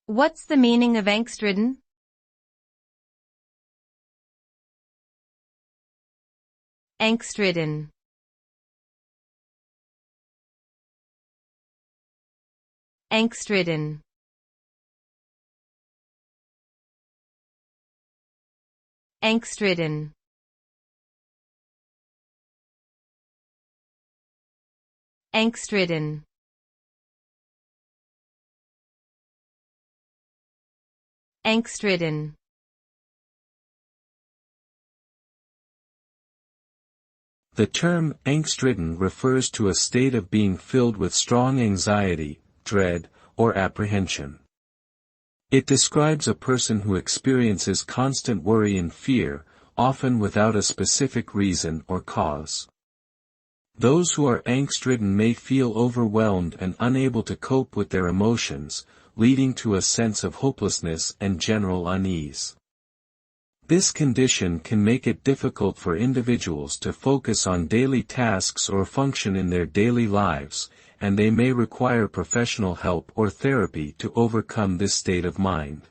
What's the meaning of angst-ridden? Angst-ridden. Angst-ridden. Angst-ridden. Angst-ridden. Angst-ridden. The term angst-ridden refers to a state of being filled with strong anxiety, dread, or apprehension. It describes a person who experiences constant worry and fear, often without a specific reason or cause. Those who are angst-ridden may feel overwhelmed and unable to cope with their emotions, leading to a sense of hopelessness and general unease. This condition can make it difficult for individuals to focus on daily tasks or function in their daily lives, and they may require professional help or therapy to overcome this state of mind.